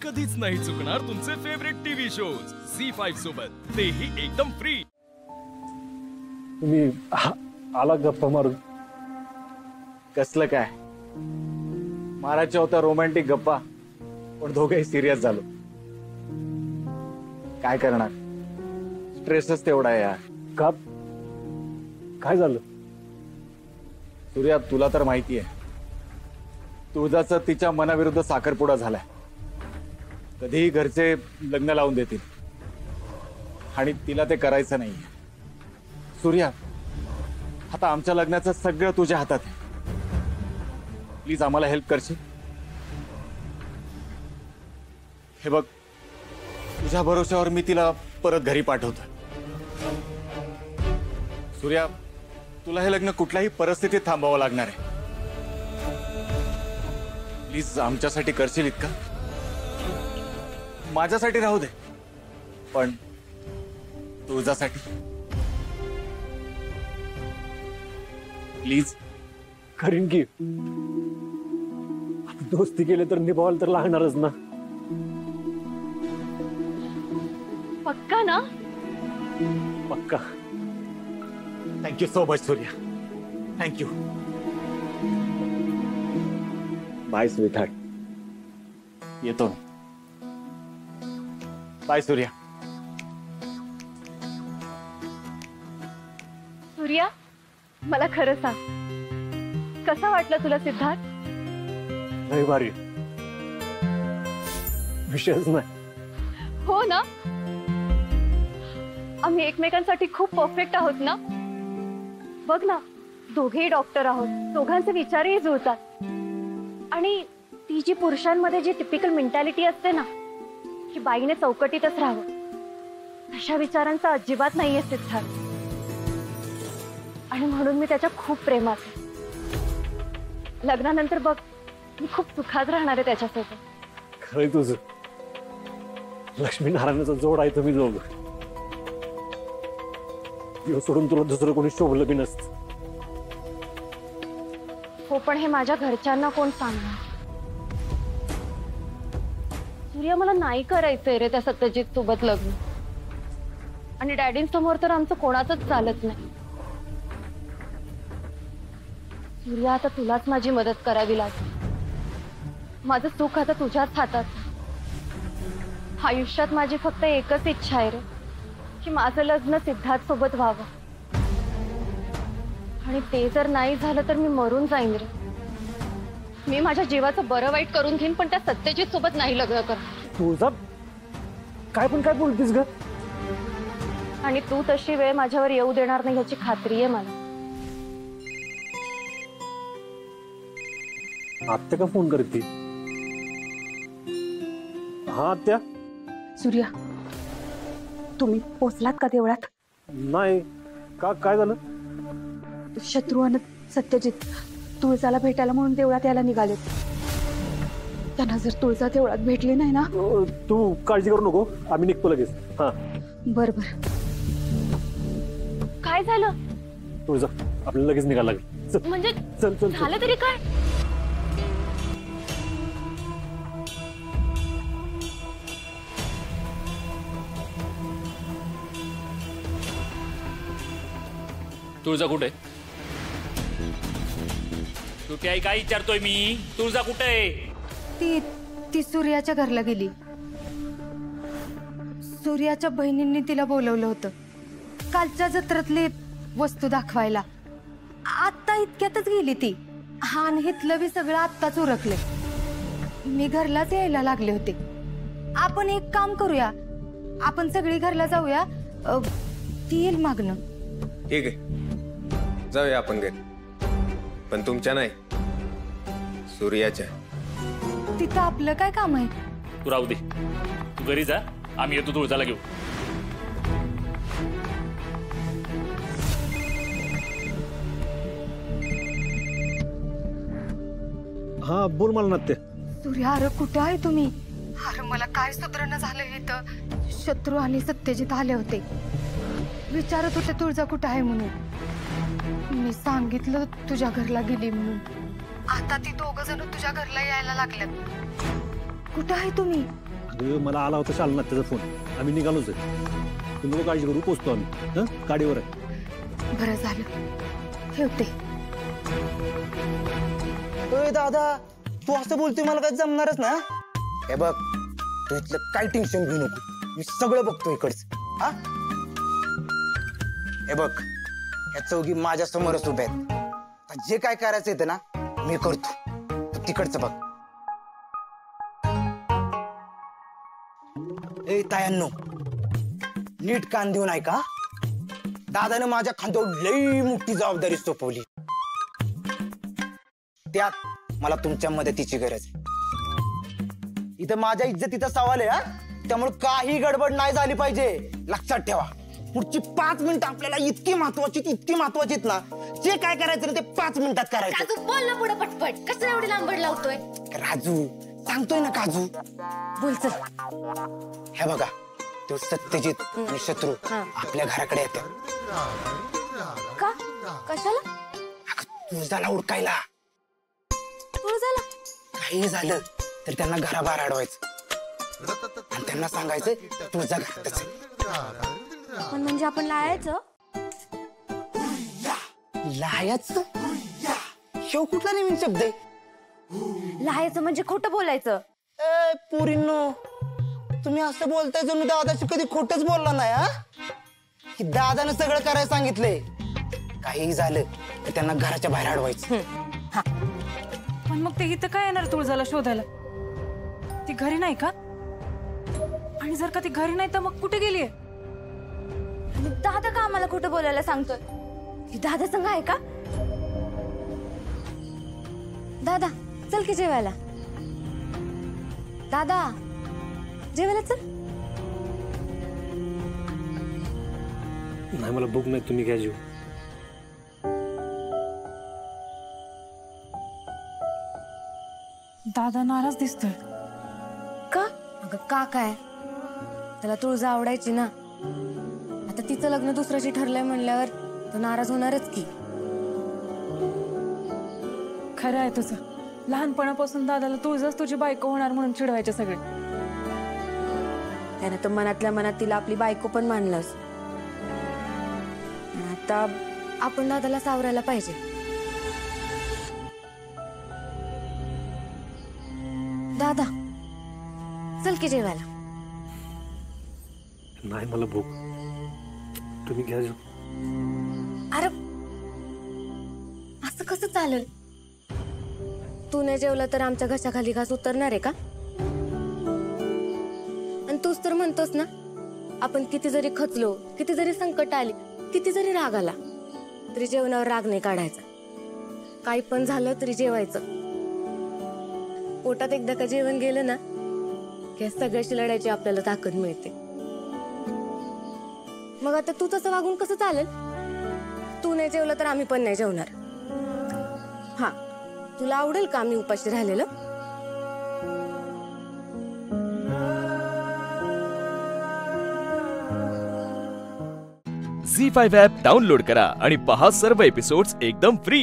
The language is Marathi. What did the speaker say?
कधीच नाही चुकणार तुमचे फेवरेट टीव्ही शोज झी5 सोबत, तेही एकदम फ्री। तुम्ही आला गप्पा मारून? कसलं काय मारायच्या होत्या रोमॅन्टिक गप्पा, पण दोघेही सिरियस झालो। काय करणार, स्ट्रेसच तेवढा आहे यार। का काय झालं? सूर्या तुला तर माहिती आहे, तुळजाचं तिच्या मनाविरुद्ध साखरपुडा झालाय। कधीही घरचे लग्न लावून देतील आणि तिला ते करायचं नाहीये। सूर्या आता आमच्या लग्नाचं सगळं तुझ्या हातात आहे, प्लीज आम्हाला हेल्प करशील? हे बघ, तुझ्या भरोश्यावर मी तिला परत घरी पाठवतो। सूर्या तुला हे लग्न कुठल्याही परिस्थितीत थांबावं लागणार आहे, प्लीज आमच्यासाठी करशील इतका? माझ्यासाठी राहू दे, पण तुझ्यासाठी प्लीज। करीन की, दोस्ती केले तर निभावायला तर लागणारच ना। पक्का ना? पक्का। Thank you so much Surya, thank you. Bye sweetheart, येतो। बाय सूर्या। सूर्या, मला खरं सांग, कसा वाटलं तुला सिद्धार्थ? नाही भारी, विषयच नाही। हो ना, आम्ही एकमेकांसाठी खूप परफेक्ट आहोत ना। बघ ना, दोघेही डॉक्टर आहोत, दोघांचे विचारही जुळतात, आणि ती जी पुरुषांमध्ये जी टिपिकल मेंटॅलिटी असते ना, की बाईने चौकटीतच राहावं, तशा विचारांचा अजिबात नाहीये सिद्धार्थ, आणि म्हणून मी त्याच्या खूप प्रेमात आहे। लग्नानंतर बघ, मी खूप सुखात राहणार आहे त्याच्यासोबत। खरंय तुझं, लक्ष्मीनारायणाचा जोड आहे तुम्ही दोघं। सोडून तुला दुसरं कोणी शोभलं बी नसतं। हो, पण हे माझ्या घरच्यांना कोण सांगणार? सूर्या, मला नाही करायचंय रे त्या सत्यजित सोबत लग्न, आणि डॅडींसमोर तर आमचं कोणाचंच चालत नाही। सूर्या, आता तुलाच माझी मदत करावी लागेल। माझं सुख आता तुझ्याच हातात। आयुष्यात माझी फक्त एकच इच्छा आहे रे, की माझं लग्न सिद्धार्थ सोबत व्हावं, आणि ते जर नाही झालं तर मी मरून जाईन रे। मी माझ्या जीवाचं बरं वाईट करून घेईन, पण त्या सत्यजित सोबत नाही लग्न कर। तुझा काय पण काय बोलतीस ग? आणि तू तशी वेळ माझ्यावर येऊ देणार नाही याची खात्री आहे मला। आत्या का फोन करते? हा आत्या। सूर्या, तुम्ही पोचलात का देवळात? नाही का, काय झालं? शत्रू आणि सत्यजित तुळजाला भेटायला म्हणून देवळात यायला निघालेत। त्यांना जर तुळजा देवळात भेटली नाही ना, तू काळजी करू नको, आम्ही निघतो लगेच। हा बर बर। काय झालं? तुळजा, आपल्याला लगेच निघायला लागेल। चल म्हणजे चल चल, झालं तरी काय? तुळजा कुठे? तू काय काय विचारतोय मी? तुळजा कुठे? ती सूर्याच्या घरला गेली। सूर्याच्या बहिणींनी तिला बोलवलं होतं कालच्या जत्रेतली वस्तू दाखवायला। आता इतक्यातच गेली ती। हा, आणि हितलं बी सगळं आत्ताच उरकले। मी घरलाच यायला लागले होते। आपण एक काम करूया, आपण सगळी घरला जाऊया, ती येईल मागणं। ठीक आहे, जाऊया आपण घरी, पण तुमच्या नाही, सूर्याच्या। तिथं आपलं काय काम आहे? तू राहू दे, तू घरी जा, आम्ही येतो तुळजाला घेऊ। हा बोल मला ना ते। सूर्या, अरे कुठं आहे तुम्ही? अरे मला काय सुधरणं झालं इथं। शत्रू आणि सत्यजित आले होते, विचारत होते तुळजा कुठं आहे म्हणून। मी सांगितलं तुझ्या घरला गेली म्हणून। आता ती दोघ जण तुझ्या घरला यायला लागल्यात। कुठं आहे तुम्ही? अगं मला आला होता शालनाथ त्याचा फोन. आम्ही निघालोच आहे. तू नको काळजी करू, पोचतो आम्ही. हं, गाडीवर आहे. बरं झालं. ठेवते. ओय दादा, तू असं बोलतोय मला काय जमणारच ना. हे बघ, तू इथलं काय टेन्शन घेऊ नको, मी सगळं बघतो इकडचं. हा, हे बघ, ह्या चौघी माझ्या समोरच उभ्या आहेत. आता जे काय करायचं येतं ना मी करतो, तू तिकडचं बघ. ए तायांनो, नीट कान देऊन ऐका. दादानं माझ्या खांद्यावर लई मोठी जबाबदारी सोपवली. त्यात मला तुमच्या मदतीची गरज आहे. इथं माझ्या इज्जतीचा सवाल आहे. हा, त्यामुळे काही गडबड नाही झाली पाहिजे, लक्षात ठेवा. पुढची 5 मिनिटं आपल्याला इतकी महत्वाची ना, जे काय करायचं ना ते 5 मिनिटात करायचं. काजू बोल ना पुढे पटपट. कसं एवढी लांबड लावतोय? राजू सांगतोय ना काजू. बोल चल. हे बघा, तो सत्यजित आणि शत्रू आपल्या घराकडे येतात. का? कशाला? तुळजाला उडकायला. तुळजाला? काही झालं तर त्यांना घराबाहेर अडवायचं आणि त्यांना सांगायचं तुळजा घरातच आहे. पण म्हणजे आपण लायाचं? लायाचं? शेव कुठला नवीन शब्द आहे? लायाचं म्हणजे खोटं बोलायचं. ए पोरींनो, तुम्ही असं बोलताय जणू दादाशी कधी खोटच बोलला नाही. हा, की दादानं सगळं करायला सांगितलंय. काही झालं तर त्यांना घराच्या बाहेर अडवायचं. पण मग ते इथं काय येणार तुळजाला शोधायला? ती घरी नाही का? आणि जर का ती घरी नाही तर मग कुठे गेलीये? दादा का आम्हाला खोटं बोलायला सांगतोय? ही दादा संग आहे का? दादा चल की जेवायला. दादा जेवायला चल. नाही मला भूक नाही, तुम्ही घ्या जेव. दादा नाराज दिसतोय. का? अगं का काय? त्याला तुळजा आवडायची ना. आता तिचं लग्न दुसऱ्याशी ठरलंय म्हणल्यावर तो नाराज होणारच की. खरं आहे तुझं. लहानपणापासून दादाला तुळजाच तुझी बायको होणार म्हणून चिडवायचे सगळे. त्याने तर मनातल्या मनात तिला आपली बायको पण मानलंस. आता आपण दादाला सावरायला पाहिजे. दादा चल की जेवायला. नाही मला भूक, तुम्ही घ्या जेव. अरे असं कसं चालेल? तू नाही जेवला तर आमच्या घशाखाली घास उतरणार आहे का? आणि तूच तर म्हणतोस ना, आपण किती जरी खचलो, किती जरी संकट आली, किती जरी राग आला तरी जेवणावर राग नाही काढायचा. काही पण झालं तरी जेवायचं. पोटात एकदा का जेवण गेलं ना की सगळ्याशी लढायची आपल्याला ताकद मिळते. मग आता तू तसं वागून कसं चालेल? तू नाही जेवलं तर आम्ही पण नाही जेवणार. हा, तुला आवडेल का आम्ही उपाशी राहिलेलं? झी5 ॲप डाउनलोड करा आणि पहा सर्व एपिसोड्स एकदम फ्री.